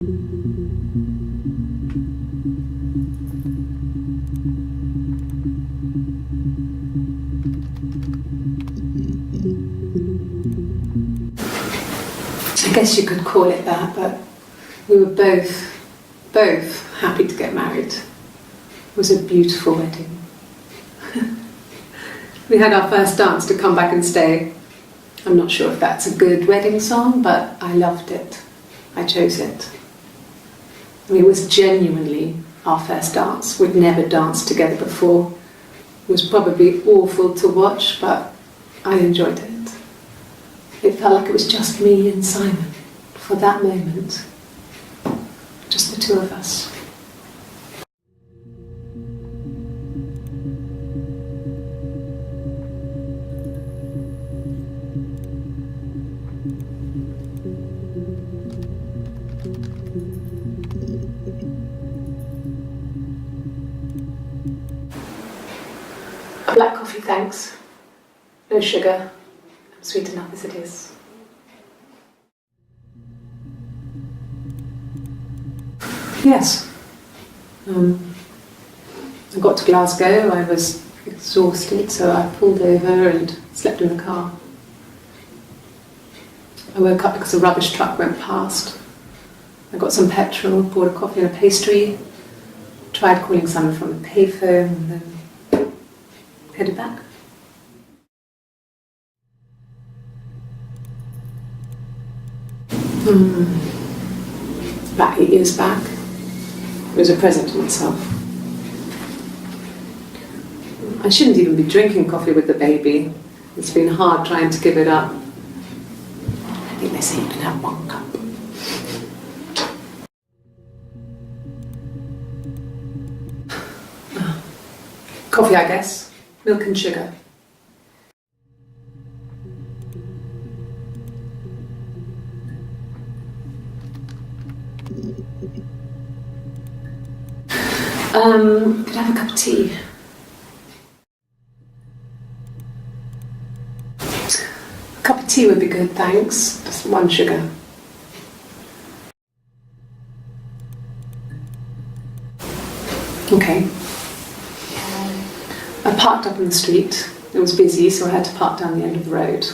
I guess you could call it that, but we were both happy to get married. It was a beautiful wedding. We had our first dance to Come Back and Stay. I'm not sure if that's a good wedding song, but I loved it. I chose it. I mean, it was genuinely our first dance. We'd never danced together before. It was probably awful to watch, but I enjoyed it. It felt like it was just me and Simon for that moment. Just the two of us. Black coffee, thanks. No sugar. Sweet enough as it is. Yes. I got to Glasgow, I was exhausted, so I pulled over and slept in the car. I woke up because a rubbish truck went past. I got some petrol, bought a coffee and a pastry, tried calling someone from the payphone, and then headed back. About 8 years back. It was a present to myself. I shouldn't even be drinking coffee with the baby. It's been hard trying to give it up. I think they say you can have 1 cup. Coffee, I guess. Milk and sugar. Could I have a cup of tea? A cup of tea would be good, thanks. Just 1 sugar. Okay. I parked up on the street. It was busy, so I had to park down the end of the road.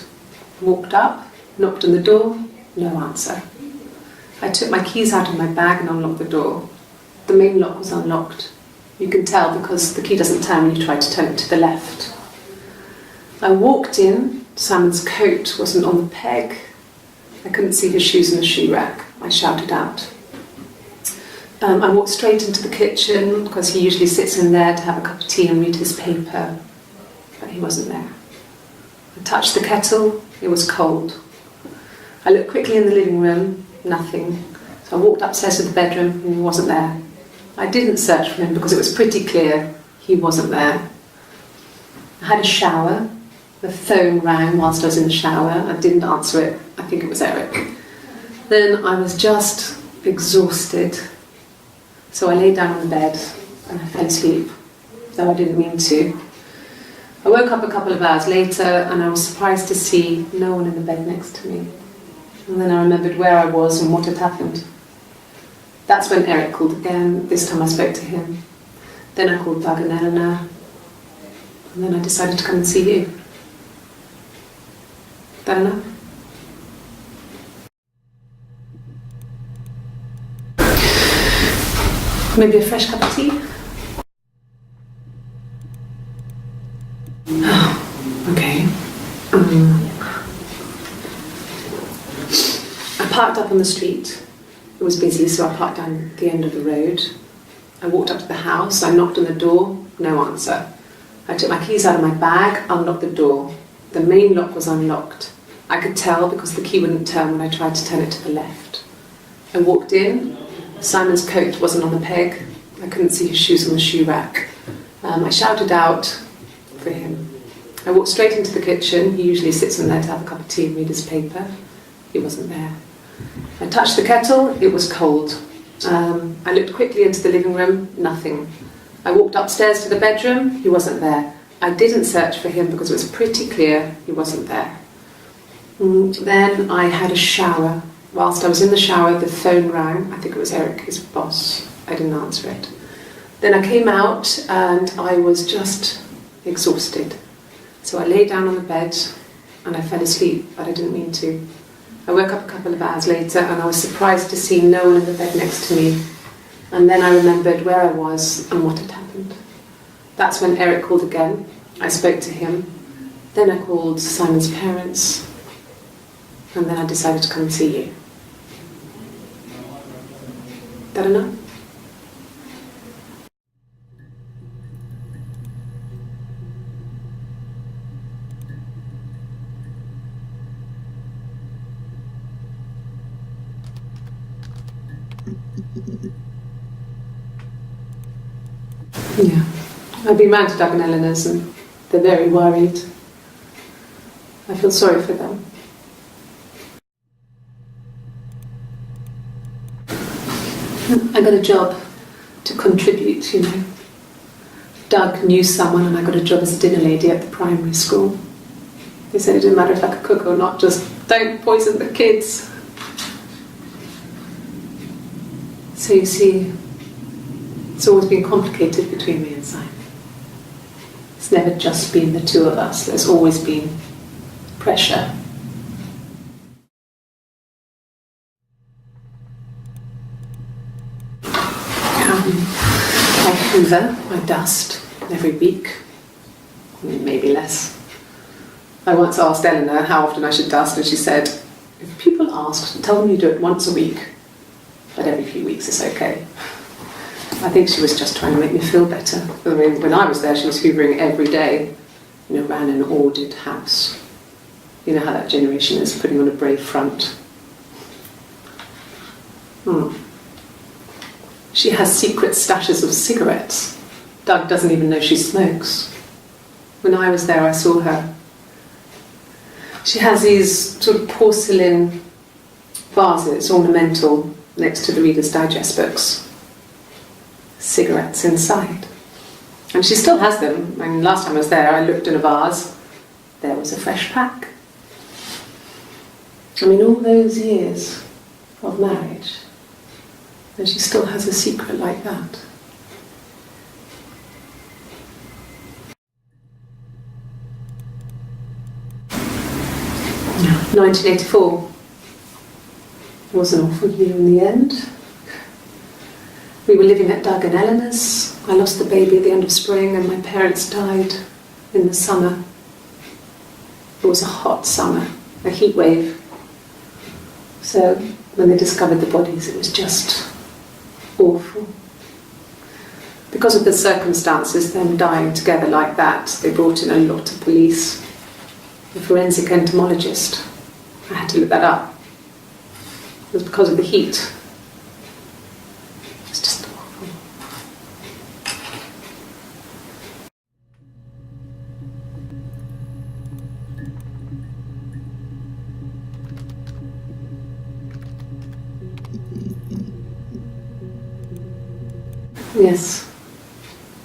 Walked up, knocked on the door, no answer. I took my keys out of my bag and unlocked the door. The main lock was unlocked. You can tell because the key doesn't turn when you try to turn it to the left. I walked in, Simon's coat wasn't on the peg. I couldn't see his shoes in the shoe rack. I shouted out. I walked straight into the kitchen because he usually sits in there to have a cup of tea and read his paper, but he wasn't there. I touched the kettle, it was cold. I looked quickly in the living room, nothing. So I walked upstairs to the bedroom and he wasn't there. I didn't search for him because it was pretty clear he wasn't there. I had a shower. The phone rang whilst I was in the shower. I didn't answer it. I think it was Eric. Then I was just exhausted. So I lay down on the bed and I fell asleep, though I didn't mean to. I woke up a couple of hours later and I was surprised to see no one in the bed next to me. And then I remembered where I was and what had happened. That's when Eric called again. This time I spoke to him. Then I called Doug and Eleanor. And then I decided to come and see you. That enough? Maybe a fresh cup of tea? Okay. I parked up on the street. It was busy, so I parked down the end of the road. I walked up to the house, I knocked on the door, no answer. I took my keys out of my bag, unlocked the door. The main lock was unlocked. I could tell because the key wouldn't turn when I tried to turn it to the left. I walked in, Simon's coat wasn't on the peg. I couldn't see his shoes on the shoe rack. I shouted out for him. I walked straight into the kitchen. He usually sits in there to have a cup of tea and read his paper. He wasn't there. I touched the kettle, it was cold. I looked quickly into the living room, nothing. I walked upstairs to the bedroom, he wasn't there. I didn't search for him because it was pretty clear he wasn't there. Then I had a shower. whilst I was in the shower, the phone rang. I think it was Eric, his boss. I didn't answer it. Then I came out and I was just exhausted. So I lay down on the bed and I fell asleep, but I didn't mean to. I woke up a couple of hours later and I was surprised to see no one in the bed next to me. And then I remembered where I was and what had happened. That's when Eric called again. I spoke to him. Then I called Simon's parents. And then I decided to come and see you. That enough? Yeah. I've been round to Doug and Eleanor's and they're very worried. I feel sorry for them. I got a job to contribute, you know. Doug knew someone and I got a job as a dinner lady at the primary school. They said it didn't matter if I could cook or not, just don't poison the kids. So you see, it's always been complicated between me and Simon. It's never just been the two of us. There's always been pressure. I hoover, I dust every week, maybe less. I once asked Eleanor how often I should dust and she said, if people ask, tell them you do it once a week, but every few weeks is okay. I think she was just trying to make me feel better. I mean, when I was there, she was hoovering every day. You know, ran an ordered house. You know how that generation is, putting on a brave front. She has secret stashes of cigarettes. Doug doesn't even know she smokes. When I was there, I saw her. She has these sort of porcelain vases, ornamental, next to the Reader's Digest books. Cigarettes inside. And she still has them. I mean, last time I was there, I looked in a vase. There was a fresh pack. I mean, all those years of marriage, and she still has a secret like that. Yeah. 1984 was an awful year in the end. We were living at Doug and Eleanor's. I lost the baby at the end of spring and my parents died in the summer. It was a hot summer, a heat wave. So when they discovered the bodies, it was just awful. Because of the circumstances, them dying together like that, they brought in a lot of police. The forensic entomologist. I had to look that up. It was because of the heat. It's just awful. Yes,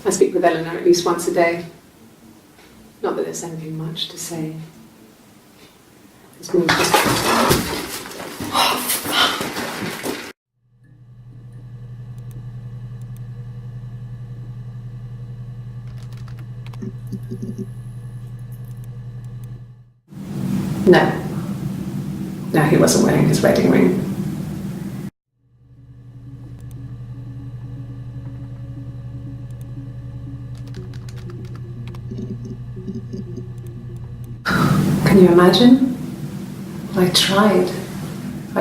I speak with Eleanor at least once a day. Not that there's anything much to say. It's more just... No, he wasn't wearing his wedding ring. Can you imagine? I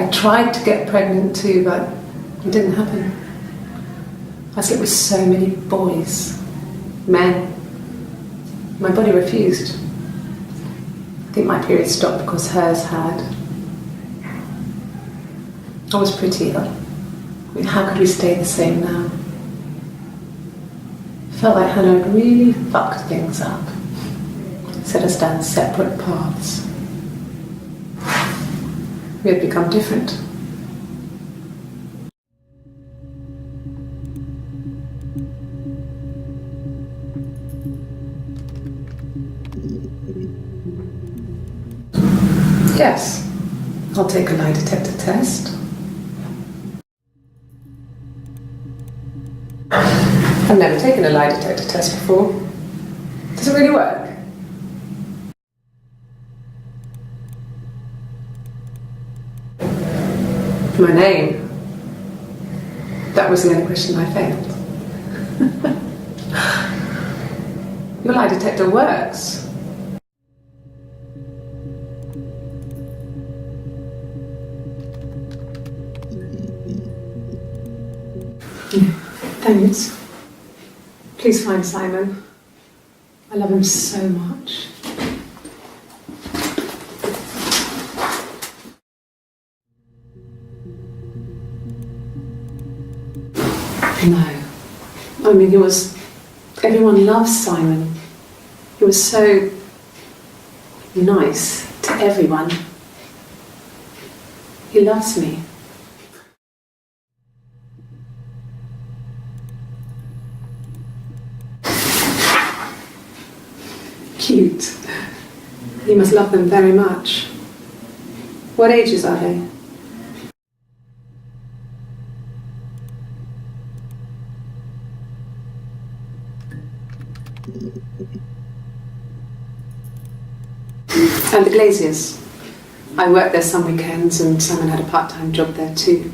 tried to get pregnant too, but it didn't happen. I slept with so many boys, men. My body refused. I think my period stopped because hers had. I was pretty ill. I mean, how could we stay the same now? I felt like Hannah had really fucked things up. Set us down separate paths. We had become different. Yes, I'll take a lie detector test. I've never taken a lie detector test before. Does it really work? My name. That was the only question I failed. Your lie detector works. Thanks. Please find Simon. I love him so much. No. I mean, everyone loves Simon. He was so nice to everyone. He loves me. Cute. He must love them very much. What ages are they? And the Glaziers. I worked there some weekends and Simon had a part-time job there too.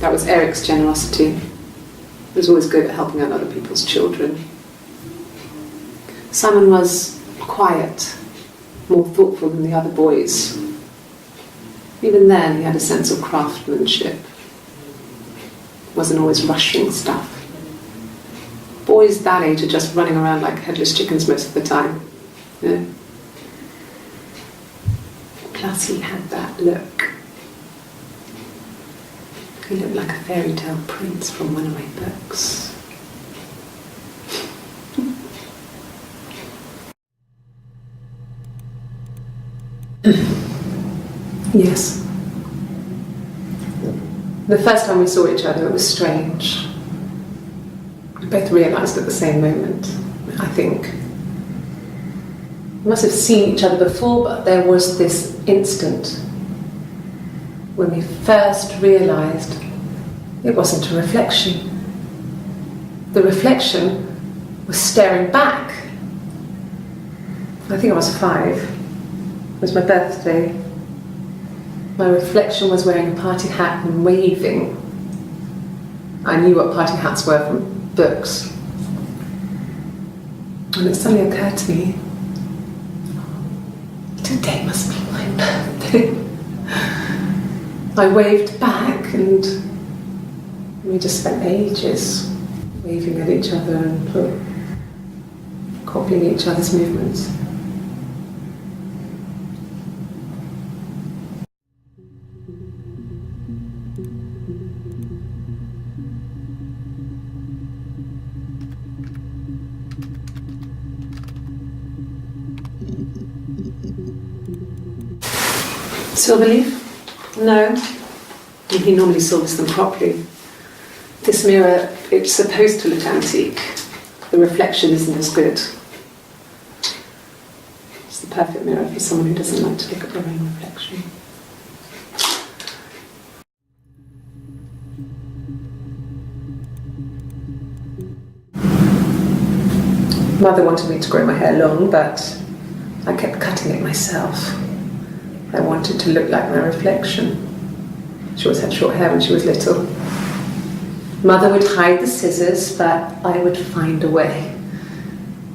That was Eric's generosity. He was always good at helping out other people's children. Simon was quiet, more thoughtful than the other boys. Even then he had a sense of craftsmanship. Wasn't always rushing stuff. Boys that age are just running around like headless chickens most of the time. You know? Plus he had that look. He looked like a fairy tale prince from one of my books. Yes. The first time we saw each other, it was strange. We both realised at the same moment, I think. We must have seen each other before, but there was this instant when we first realised it wasn't a reflection. The reflection was staring back. I think I was 5. It was my birthday. My reflection was wearing a party hat and waving. I knew what party hats were from books. And it suddenly occurred to me, today must be my birthday. I waved back and we just spent ages waving at each other and copying each other's movements. Silverleaf? No. He normally silvers them properly. This mirror, it's supposed to look antique. The reflection isn't as good. It's the perfect mirror for someone who doesn't like to look at their own reflection. Mother wanted me to grow my hair long, but I kept cutting it myself. I wanted to look like my reflection. She always had short hair when she was little. Mother would hide the scissors, but I would find a way.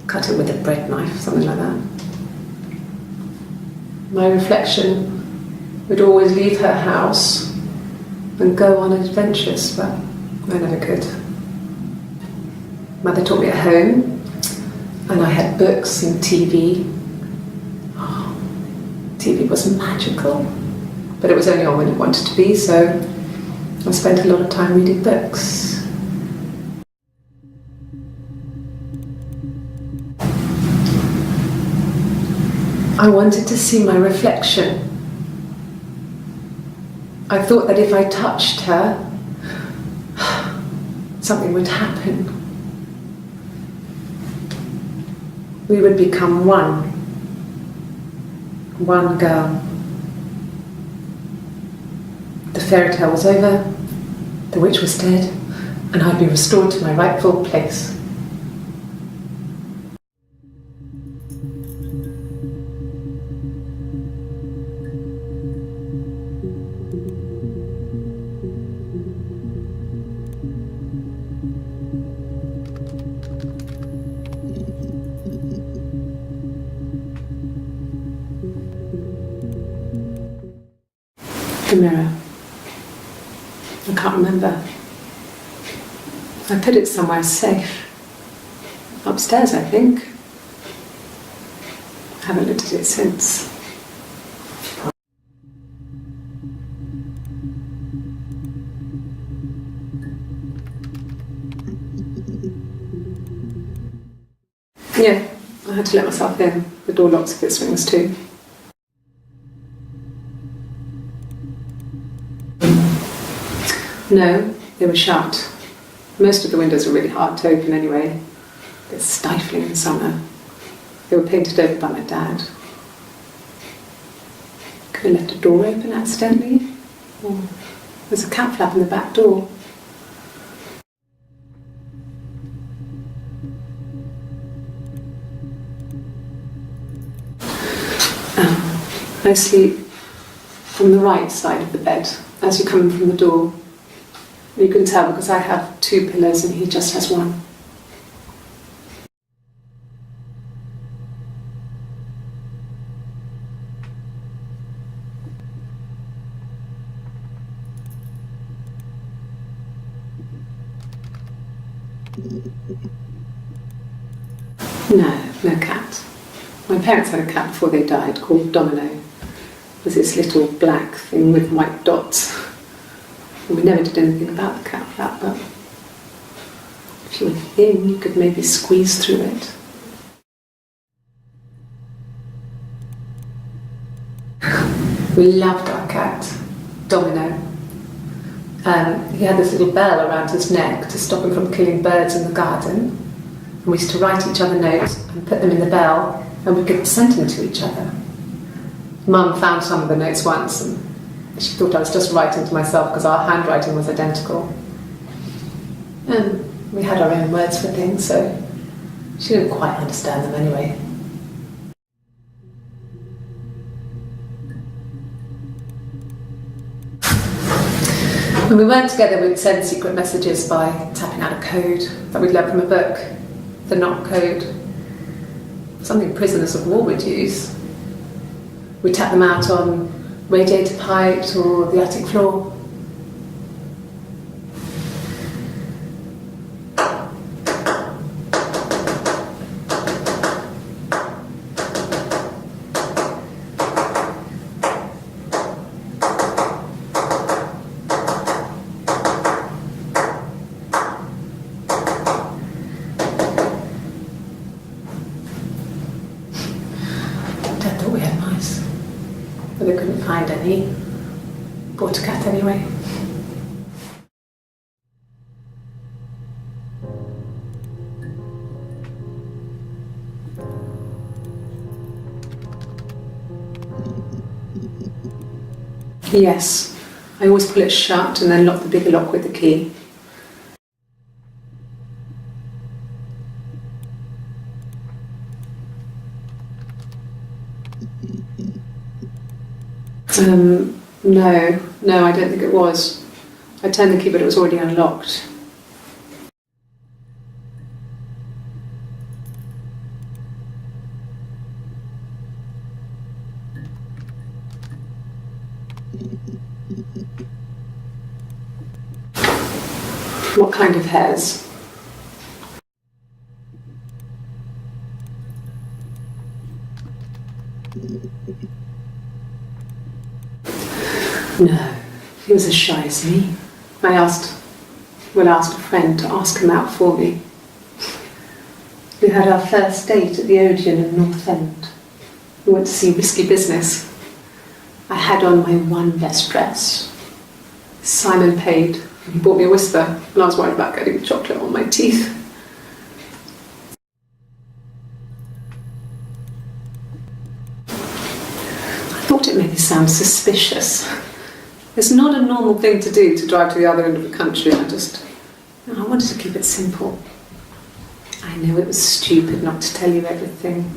Cut it with a bread knife, something like that. My reflection would always leave her house and go on adventures, but I never could. Mother taught me at home, and I had books and TV. TV was magical, but it was only on when it wanted to be, so I spent a lot of time reading books. I wanted to see my reflection. I thought that if I touched her, something would happen. We would become one. One girl. fairy tale was over, the witch was dead, and I'd be restored to my rightful place. The mirror. I can't remember. I put it somewhere safe. Upstairs, I think. I haven't looked at it since. Yeah, I had to let myself in. The door locks if it swings too. No, they were shut. Most of the windows were really hard to open anyway. They're stifling in summer. They were painted over by my dad. Could have left a door open accidentally. Or there's a cat flap in the back door. I sleep on the right side of the bed as you come in from the door. You can tell because I have 2 pillows and he just has 1. No cat. My parents had a cat before they died called Domino. It was this little black thing with white dots. We never did anything about the cat flap, but if you were thin, you could maybe squeeze through it. We loved our cat, Domino. He had this little bell around his neck to stop him from killing birds in the garden. And we used to write each other notes and put them in the bell, and we could send them to each other. Mum found some of the notes once, and she thought I was just writing to myself because our handwriting was identical. And we had our own words for things, so she didn't quite understand them anyway. When we weren't together, we'd send secret messages by tapping out a code that we'd learned from a book, the knock code, something prisoners of war would use. We'd tap them out on radiator pipes or the attic floor. Dad thought we had mice, but they couldn't find any. Bought a cat anyway. Yes, I always pull it shut and then lock the bigger lock with the key. No, I don't think it was. I turned the key, but it was already unlocked. What kind of hairs? No, he was as shy as me. I asked a friend to ask him out for me. We had our first date at the Odeon in North End. We went to see Risky Business. I had on my one best dress. Simon paid, and he bought me a whisper, and I was worried about getting chocolate on my teeth. I thought it made me sound suspicious. It's not a normal thing to do, to drive to the other end of the country. I wanted to keep it simple. I know it was stupid not to tell you everything.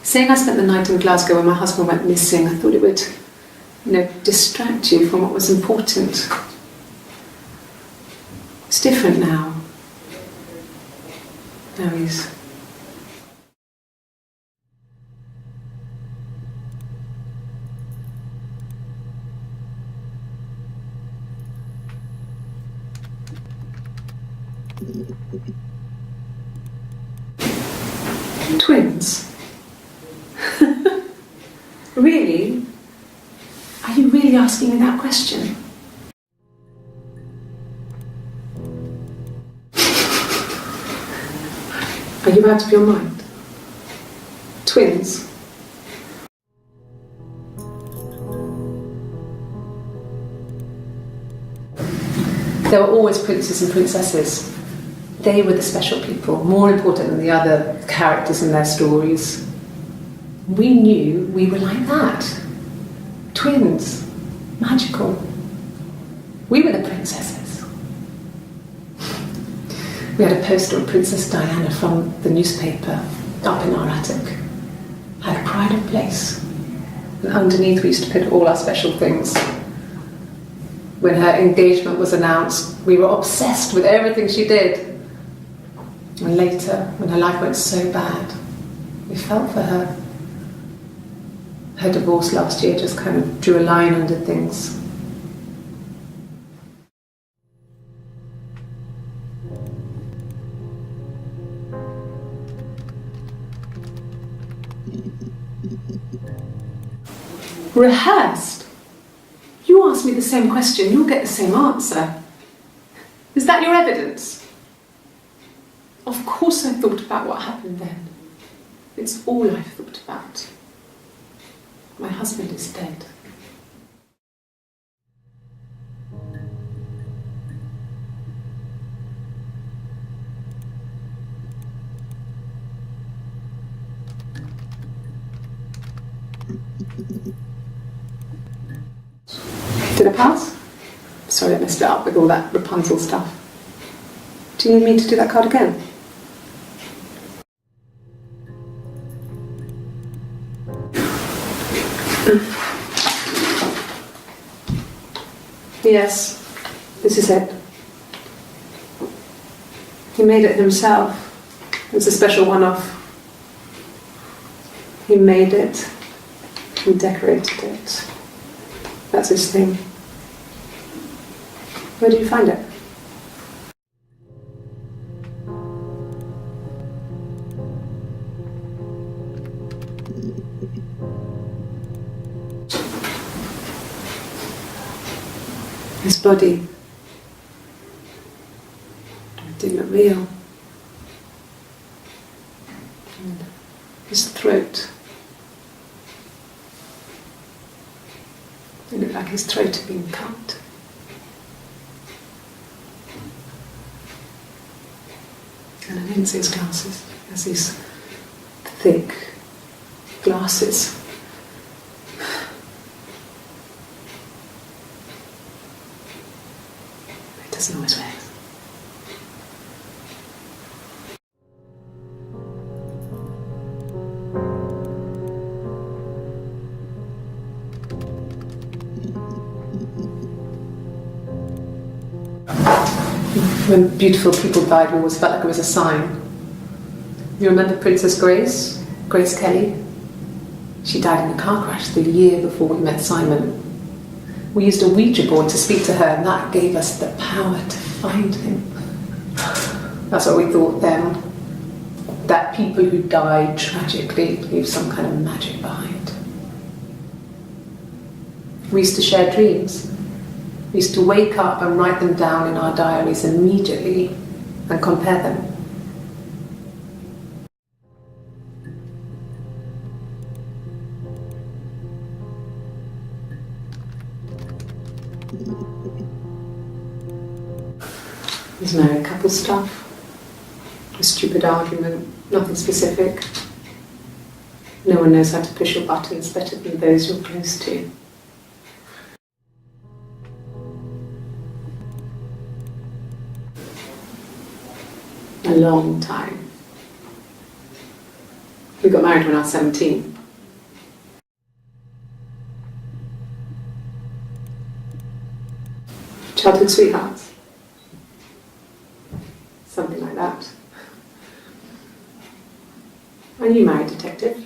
Saying I spent the night in Glasgow when my husband went missing, I thought it would, distract you from what was important. It's different now. Now he's... Twins? Really? Are you really asking me that question? Are you out of your mind? Twins? There were always princes and princesses. They were the special people, more important than the other characters in their stories. We knew we were like that. Twins. Magical. We were the princesses. We had a poster of Princess Diana from the newspaper up in our attic. Had a pride of place. And underneath we used to put all our special things. When her engagement was announced, we were obsessed with everything she did. And later, when her life went so bad, we felt for her. Her divorce last year just kind of drew a line under things. Rehearsed? You ask me the same question, you'll get the same answer. Is that your evidence? Of course I thought about what happened then. It's all I've thought about. My husband is dead. Did I pass? Sorry I messed it up with all that Rapunzel stuff. Do you need me to do that card again? Yes, this is it. He made it himself. It's a special one-off. He made it. He decorated it. That's his thing. Where did you find it? His body. It didn't look real. And his throat. It looked like his throat had been cut. And I didn't see his glasses. He has these thick glasses. He doesn't always wear. When beautiful people died, we always felt like it was a sign. You remember Princess Grace Kelly? She died in a car crash the year before we met Simon. We used a Ouija board to speak to her, and that gave us the power to find him. That's what we thought then. That people who died tragically leave some kind of magic behind. We used to share dreams. We used to wake up and write them down in our diaries immediately and compare them. There's married couple stuff, a stupid argument, nothing specific. No one knows how to push your buttons better than those you're close to. A long time. We got married when I was 17. Childhood sweethearts. Something like that. And you married detective.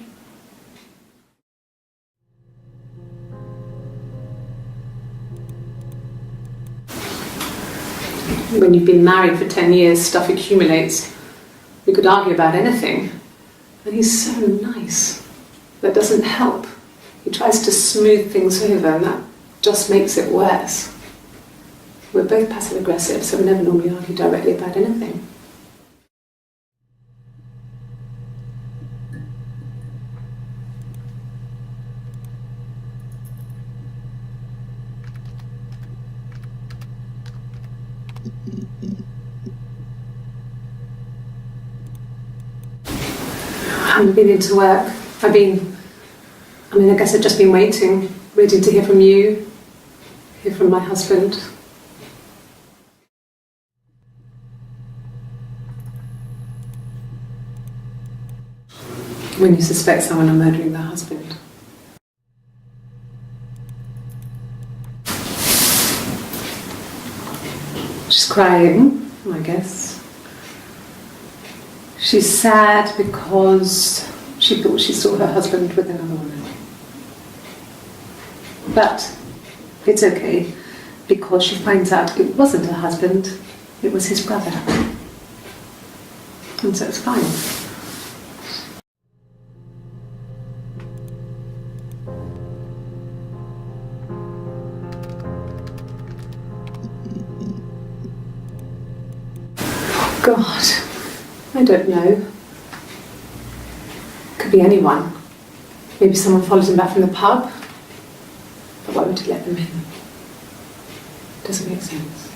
When you've been married for 10 years, stuff accumulates. You could argue about anything. And he's so nice. That doesn't help. He tries to smooth things over, and that just makes it worse. We're both passive aggressive, so we never normally argue directly about anything. I haven't been into work. I guess I've just been waiting, ready to hear from you, hear from my husband. When you suspect someone of murdering their husband. She's crying, I guess. She's sad because she thought she saw her husband with another woman. But it's okay, because she finds out it wasn't her husband, it was his brother. And so it's fine. God, I don't know. Could be anyone. Maybe someone followed him back from the pub. But why would he let them in? Doesn't make sense.